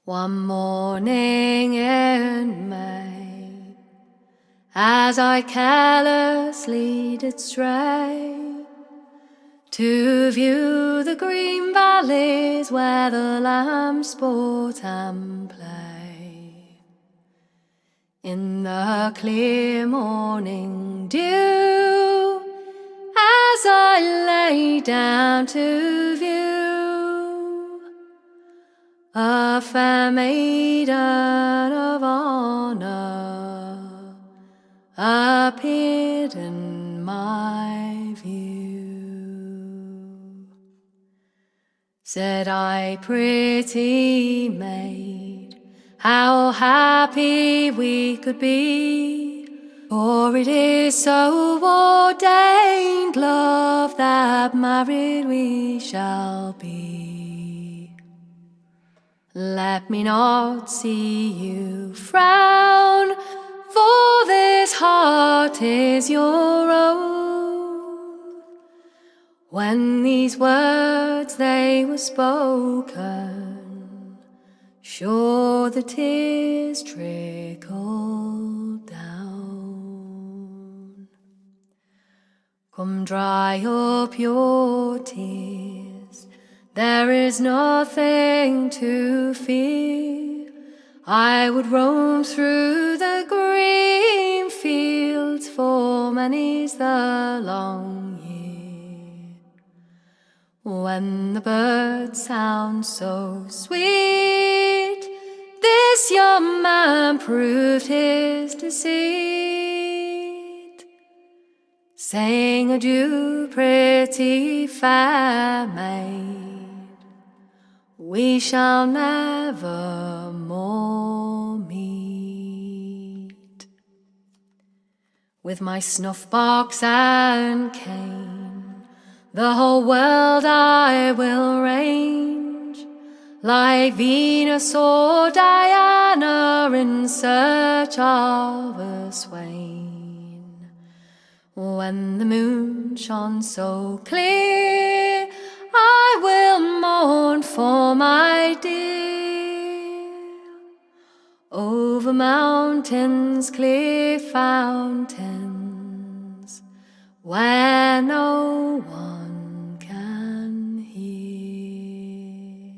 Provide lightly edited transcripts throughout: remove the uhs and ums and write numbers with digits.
One morning in May, as I carelessly did stray to view the green valleys where the lambs sport and play, in the clear morning dew, as I lay down to view, a fair maiden of honour appeared in my view. Said I, pretty maid, how happy we could be, for it is so ordained, love, that married we shall be. Let me not see you frown, for this heart is your own. When these words they were spoken, sure the tears trickled down. Come, dry up your tears, there is nothing to fear. I would roam through the green fields, for many's the long year, when the birds sound so sweet. This young man proved his deceit, saying, adieu, pretty fair maid, we shall never more meet. With my snuff box and cane, the whole world I will range, like Venus or Diana in search of a swain. When the moon shone so clear, I will mourn for my dear, over mountains, clear fountains, where no one can hear.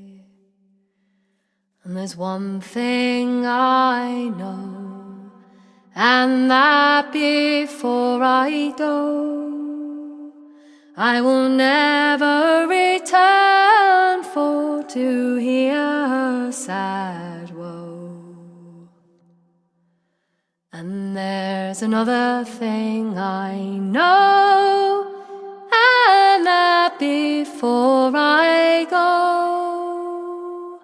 And there's one thing I know, and that before I go, I will never return for to hear her sad woe. And there's another thing I know, and that before I go,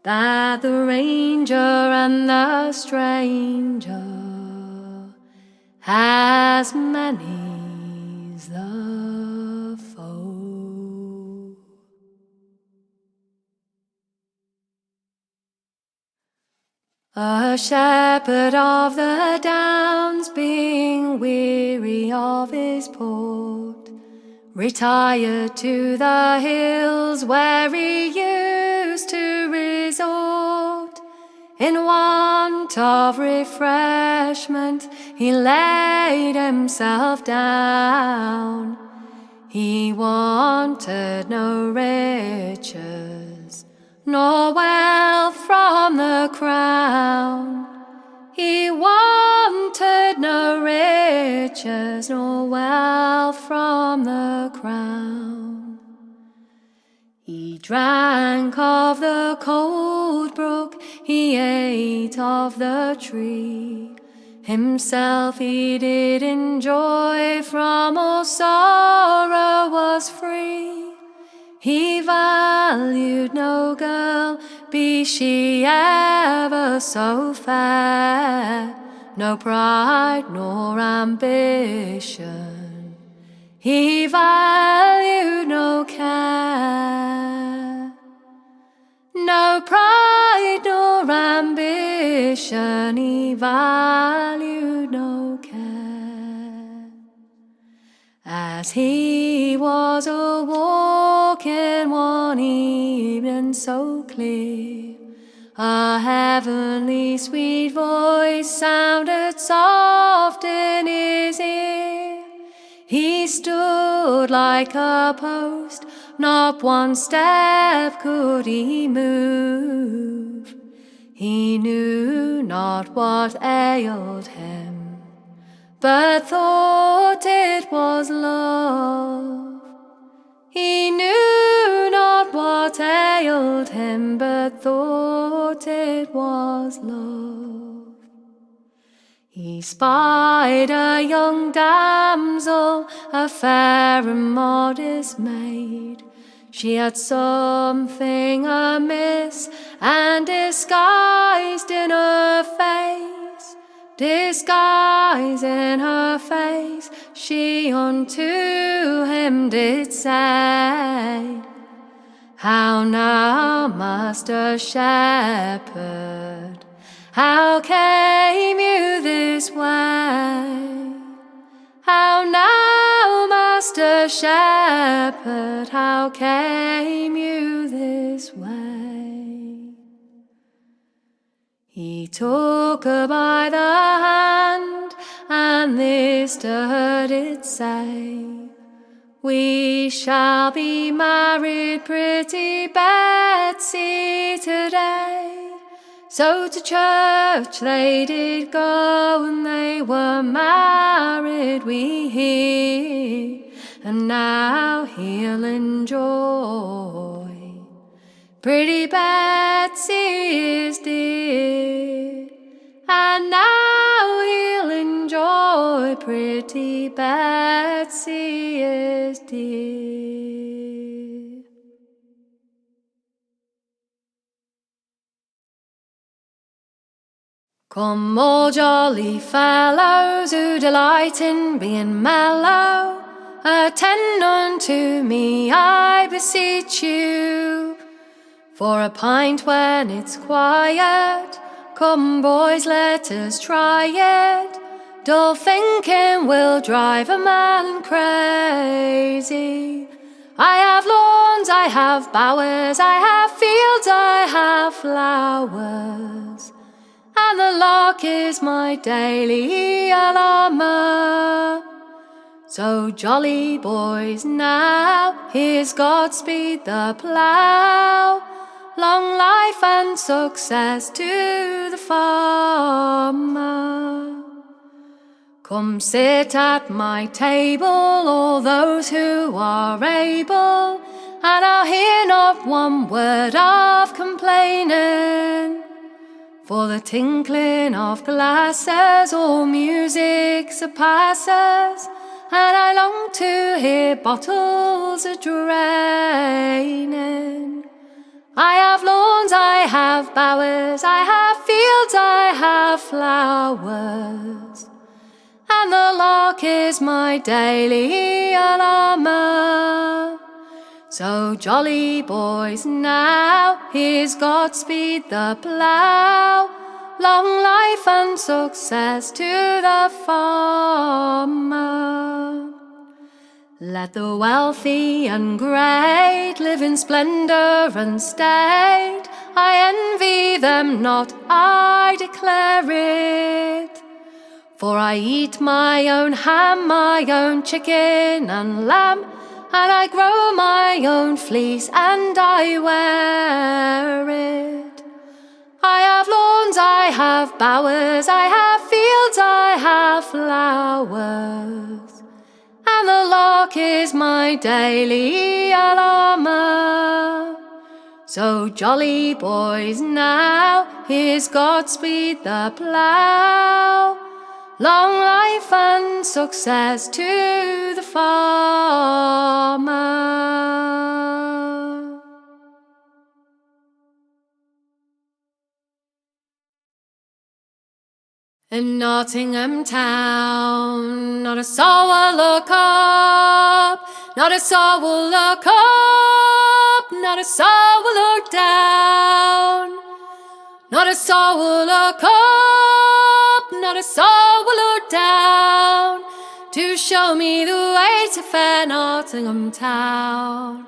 that the ranger and the stranger has many's the foe. A shepherd of the downs, being weary of his port, retired to the hills where he used to resort. In want of refreshment, he laid himself down. He wanted no riches, nor wealth from the crown. He wanted no riches, nor wealth from the crown. He drank of the cold brook, he ate of the tree. Himself he did enjoy, from all sorrow was free. He valued no girl, be she ever so fair, no pride nor ambition, he valued no care. No pride nor ambition, he valued no care. As he was a walking one evening so clear, A heavenly sweet voice sounded soft in his ear. He stood like a post, not one step could he move. He knew not what ailed him, but thought it was love. He knew not what ailed him, but thought it was love. He spied a young damsel, a fair and modest maid. She had something amiss, and disguised in her face, disguise in her face, she unto him did say, How now, Master Shepherd, how came you this way? How now, Master Shepherd, how came you this way? He took her by the hand, and this to her did say, We shall be married, pretty Betsy, today. So to church they did go, and they were married, we hear, and now he'll enjoy. Pretty Betsy is dear, and now he'll enjoy. Pretty Betsy is dear. Come, all jolly fellows who delight in being mellow, attend unto me, I beseech you. For a pint when it's quiet, come boys, let us try it. Dull thinking will drive a man crazy. I have lawns, I have bowers, I have fields, I have flowers, and the lark is my daily alarmer. So jolly boys now, here's Godspeed the plough. Long life and success to the farmer. Come sit at my table, all those who are able, and I'll hear not one word of complaining. For the tinkling of glasses, all music surpasses, and I long to hear bottles a-draining. I have lawns, I have bowers, I have fields, I have flowers, and the lark is my daily alarmer. So jolly boys now, here's Godspeed the plough. Long life and success to the farmer. Let the wealthy and great live in splendour and state. I envy them not, I declare it. For I eat my own ham, my own chicken and lamb, and I grow my own fleece and I wear it. I have lawns, I have bowers, I have fields, I have flowers, and the lark is my daily alarmer. So jolly boys now, here's Godspeed the plough. Long life and success to the farmer. In Nottingham Town, not a soul will look up, not a soul will look up, not a soul will look down, not a soul will look up, not a soul will look down, to show me the way to fair Nottingham Town.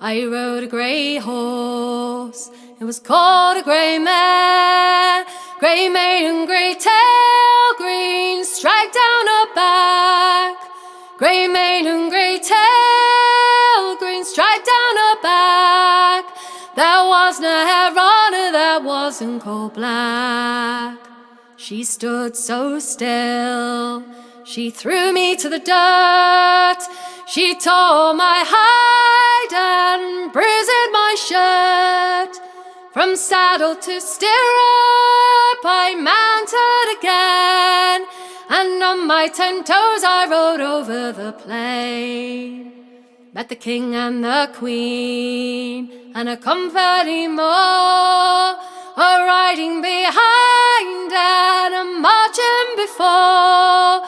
I rode a grey horse It was called a grey mare, grey maiden, grey tail, green stripe down her back. Grey maiden, grey tail, green stripe down her back. There was no hair on her that wasn't coal black. She stood so still, she threw me to the dirt. She tore my hide and bruised my shirt. From saddle to stirrup I mounted again, and on my 10 toes I rode over the plain. Met the king and the queen, and a company more, a riding behind and a marching before.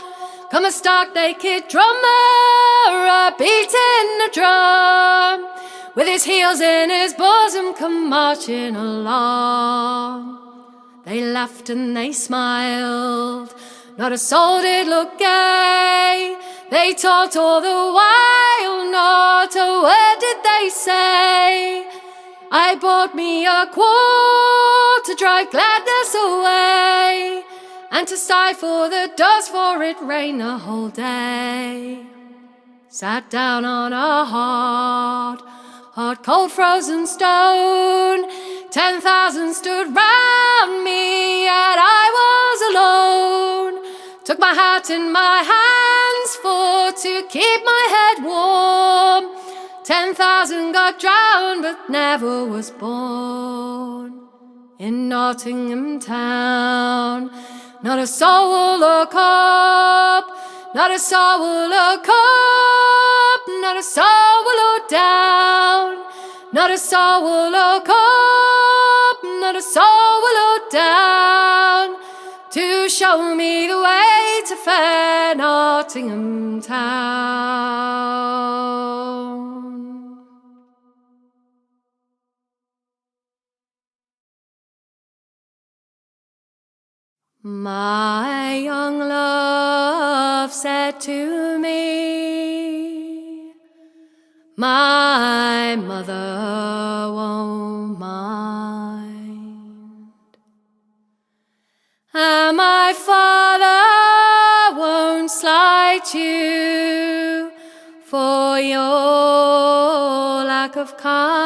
Come a stark naked drummer, a beating a drum, with his heels in his bosom come marching along. They laughed and they smiled, not a soul did look gay. They talked all the while, not a word did they say. I bought me a quart to drive gladness away, and to stifle the dust, for it rained the whole day. Sat down on a hard, cold frozen stone. 10,000 stood round me, and I was alone. Took my hat in my hands for to keep my head warm. 10,000 got drowned but never was born. In Nottamun Town, not a soul will look up, not a soul will look up, not a soul will look down, not a soul will look up, not a soul will look down, to show me the way to fair Nottamun Town. My young love said to me, my mother won't mind, and my father won't slight you for your lack of kind.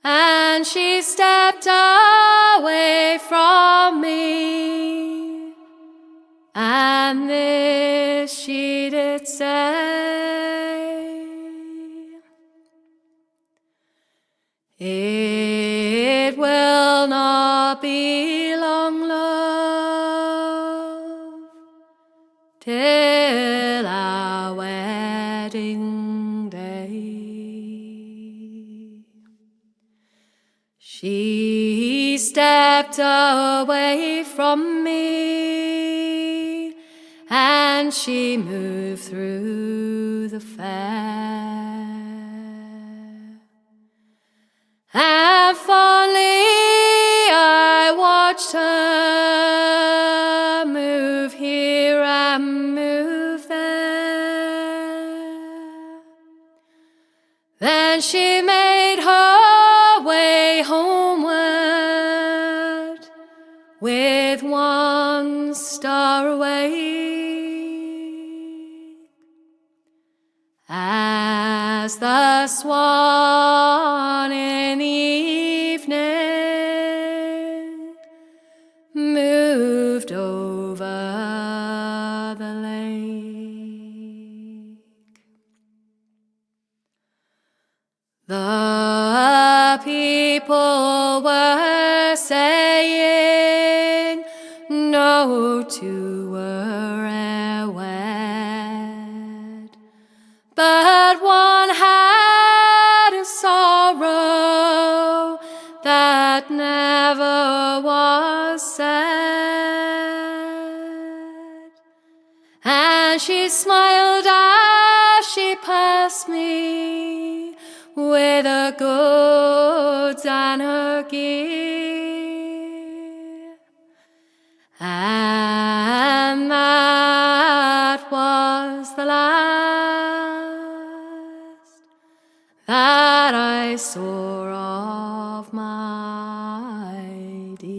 And she stepped away from me, and this she did say: it will not be long, love, till our wedding day. She stepped away from me, and she moved through the fair. And fondly I watched her move here and move there. Then she made her way homeward, with one star awake, as the swan in the evening moved over the lake. The people were saying no two were e'er wed, but one had a sorrow that never was said. And she smiled as she passed me with her goods and her gear, and that was the last that eyesore of my dear.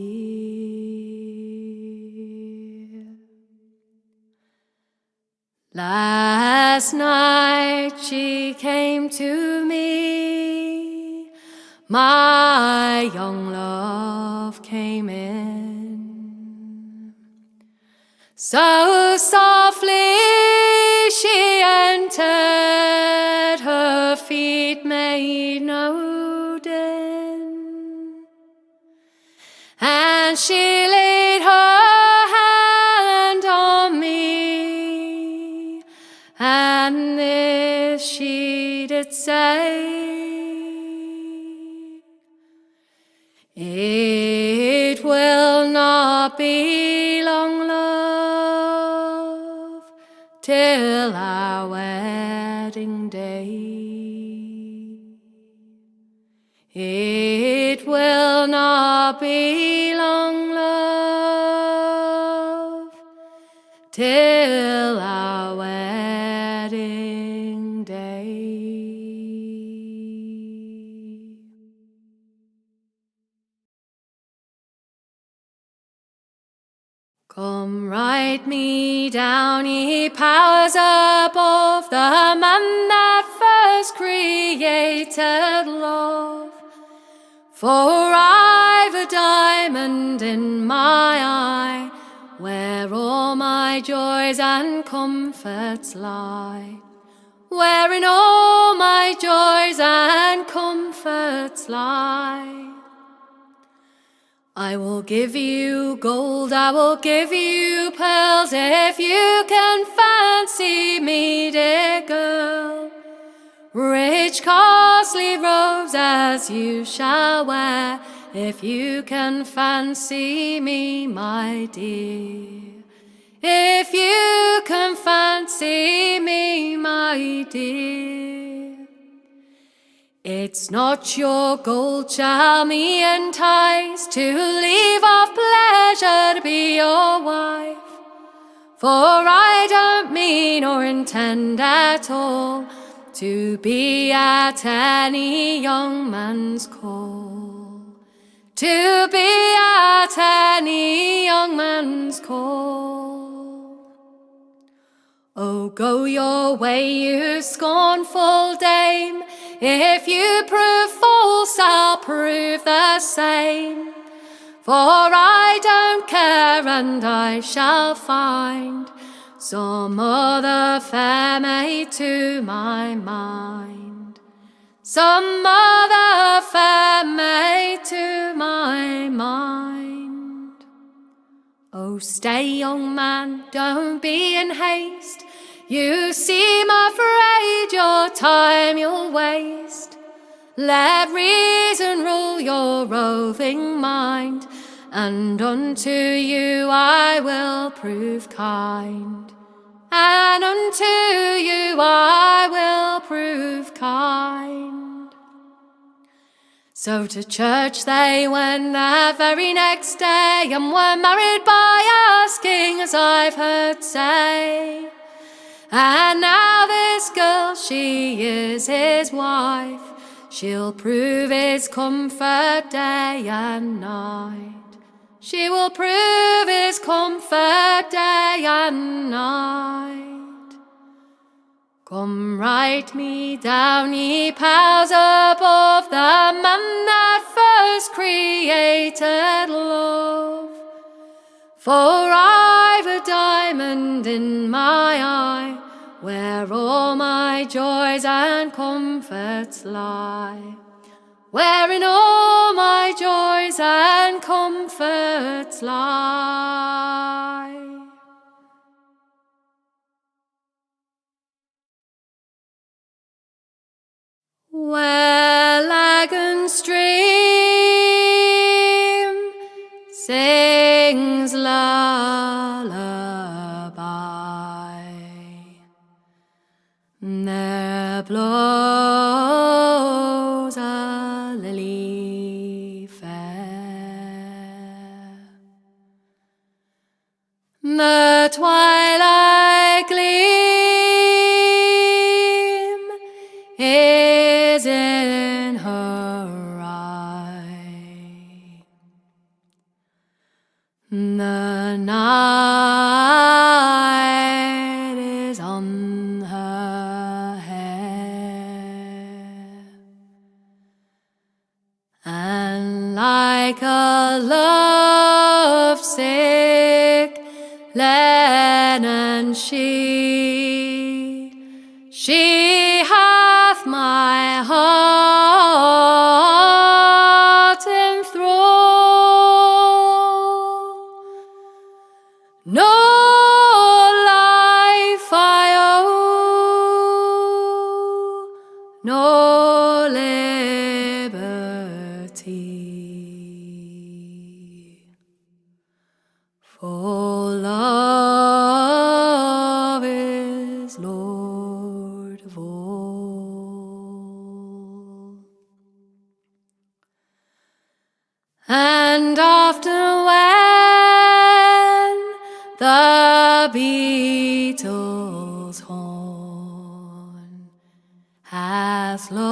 Last night she came to me, my young love came in. So softly she entered, her feet made no din, and she laid her hand on me, and this she did say, it will not be long, love, till our wedding day. It will not be long, love, till our wedding day. Come, write me down, ye powers above, the man that first created love. For I've a diamond in my eye, where all my joys and comforts lie. Wherein all my joys and comforts lie. I will give you gold, I will give you pearls, if you can fancy me, dear girl. Rich, costly robes as you shall wear, if you can fancy me, my dear. If you can fancy me, my dear. It's not your gold shall me entice to leave off pleasure to be your wife. For I don't mean or intend at all to be at any young man's call. To be at any young man's call. Oh, go your way, you scornful dame. If you prove false, I'll prove the same. For I don't care, and I shall find some other fair maid to my mind. Some other fair maid to my mind. Oh, stay, young man, don't be in haste. You seem afraid your time you'll waste. Let reason rule your roving mind, and unto you I will prove kind. And unto you I will prove kind. So to church they went that very next day, and were married by asking, as I've heard say. And now this girl, she is his wife. She'll prove his comfort day and night. She will prove his comfort day and night. Come, write me down, ye powers above, the man that first created love. For I've a diamond in my eye, where all my joys and comforts lie. Wherein all my joys and comforts lie. Where Lagan stream sings lullaby, there blows a lily fair. The twilight gleam is in her The night is on her hair, and like a lovesick linen she hath my heart in thrall. No life I owe, no liberty, for love is Lord of all. And after when the beetle's horn hath lulled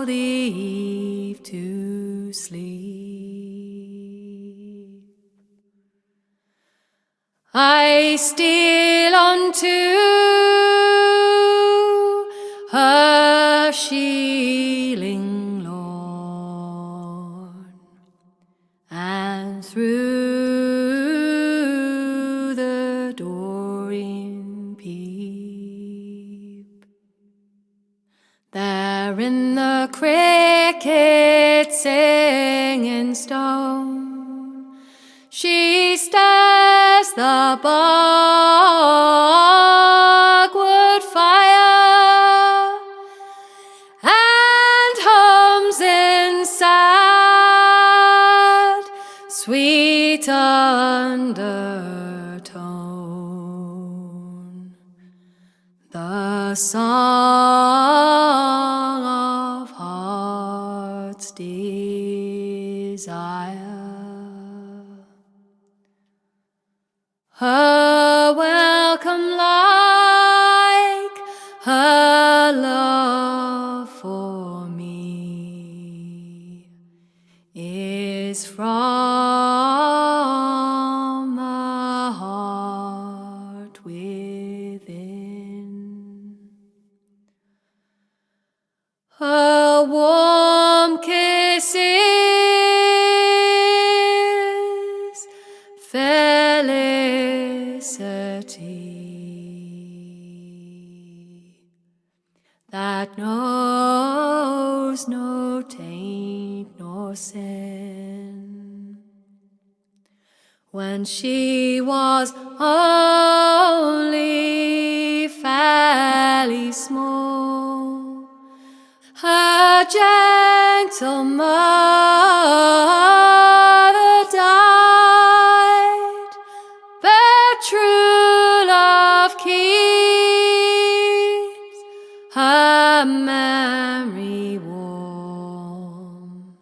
the eve to sleep, I steal unto her shieling lawn, and through the door in peep. There in the cricket singing stone she stares the bogwood fire, and hums in sad, sweet undertone the song of heart's desire. Her welcome like her love for me is from the heart within. Her warm kisses, felicity, that knows no taint nor sin, when she was only fairly small, her gentle mother died, but true love keeps her memory warm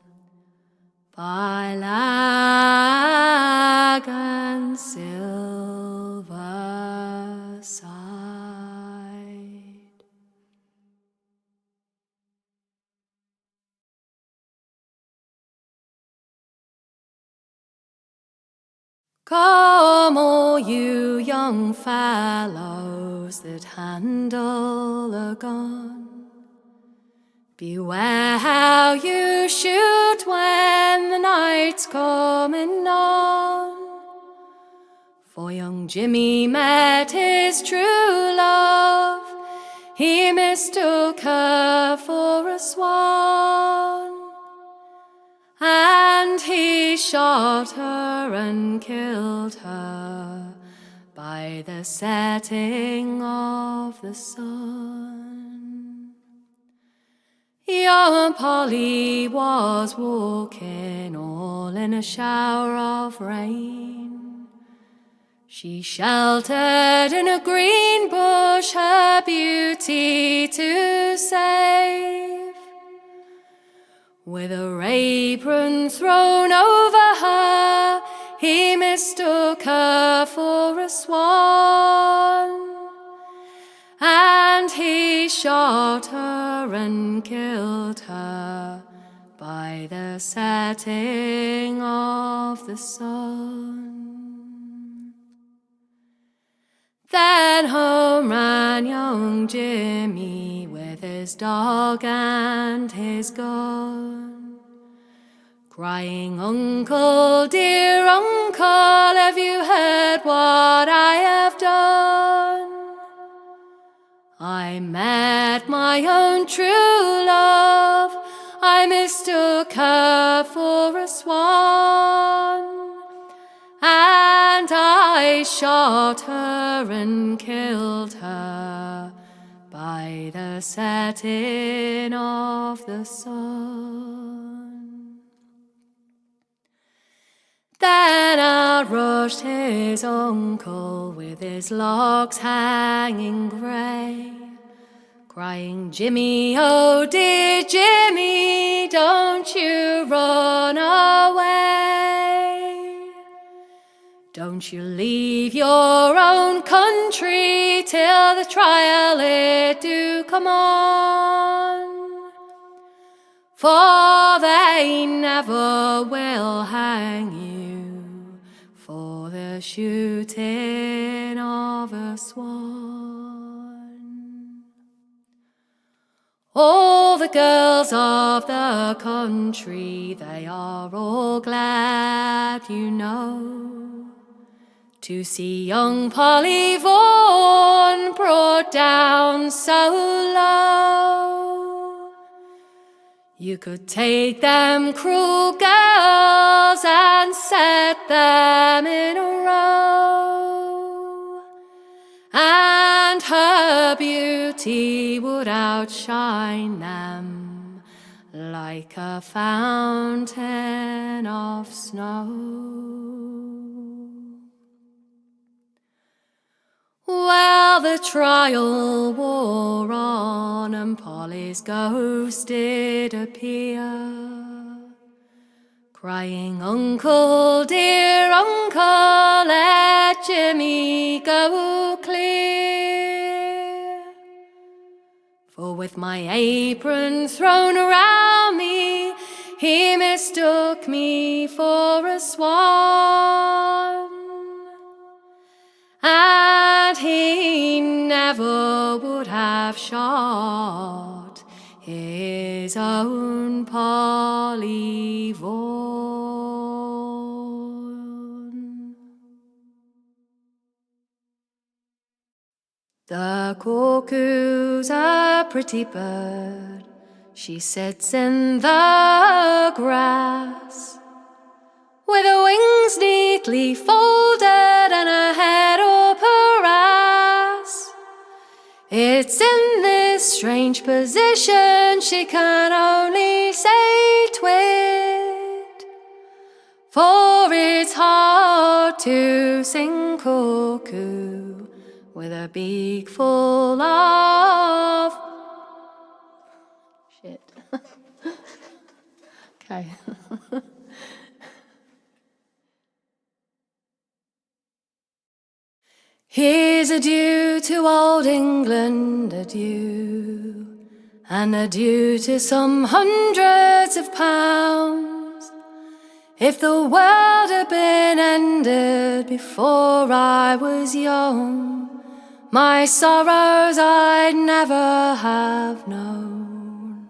by Lagan silver side. Come, all you young fellows that handle a gun, beware how you shoot when the night's coming on. For young Jimmy met his true love, he mistook her for a swan, and he shot her and killed her by the setting of the sun. Young Polly was walking all in a shower of rain. She sheltered in a green bush her beauty to save. With her apron thrown over her, he mistook her for a swan, and he shot her and killed her by the setting of the sun. Then home ran young Jimmy with his dog and his gun, crying, "Uncle, dear uncle, have you heard what I have done? I met my own true love, I mistook her for a swan, and I shot her and killed her by the setting of the sun." Then out rushed his uncle with his locks hanging grey, crying, "Jimmy, oh dear Jimmy, don't you run away. Don't you leave your own country till the trial it do come on, for they never will hang you for the shooting of a swan." All the girls of the country, they are all glad, you know, to see young Polly Vaughn brought down so low. You could take them cruel girls and set them in a row, and her beauty would outshine them like a fountain of snow. Well, the trial wore on and Polly's ghost did appear, crying, "Uncle, dear uncle, let Jimmy go clear. For with my apron thrown around me, he mistook me for a swan, and he never would have shot his own Polly Vaughn." The cuckoo's a pretty bird, she sits in the grass, with her wings neatly folded and her head up her ass. It's in this strange position she can only say twit, for it's hard to sing cuckoo with a beak full of shit. Okay. Here's adieu to old England, adieu, and adieu to some hundreds of pounds. If the world had been ended before I was young, my sorrows I'd never have known.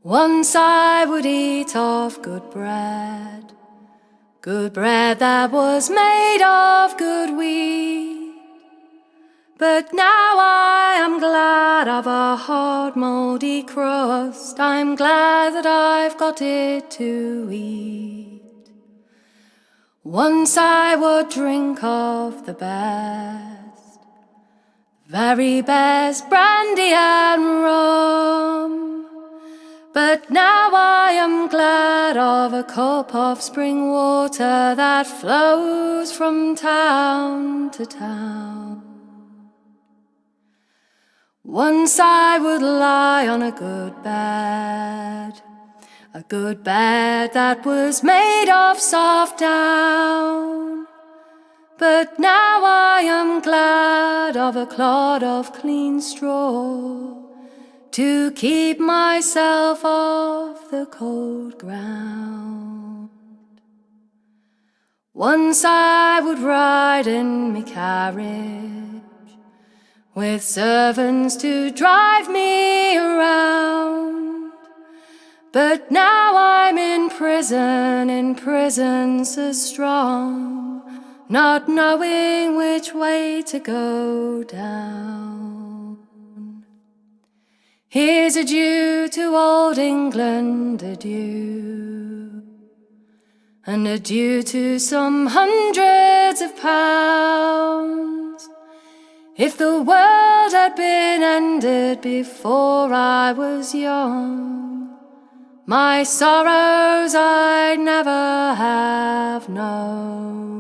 Once I would eat of good bread that was made of good wheat, but now I am glad of a hard mouldy crust. I'm glad that I've got it to eat. Once I would drink of the best, very best brandy and rum, but now I am glad of a cup of spring water that flows from town to town. Once I would lie on a good bed that was made of soft down, but now I am glad of a clod of clean straw to keep myself off the cold ground. Once I would ride in me carriage, with servants to drive me around. But now I'm in prison so strong, not knowing which way to go down. Here's adieu to old England, adieu, and adieu to some hundreds of pounds. If the world had been ended before I was young, my sorrows I'd never have known.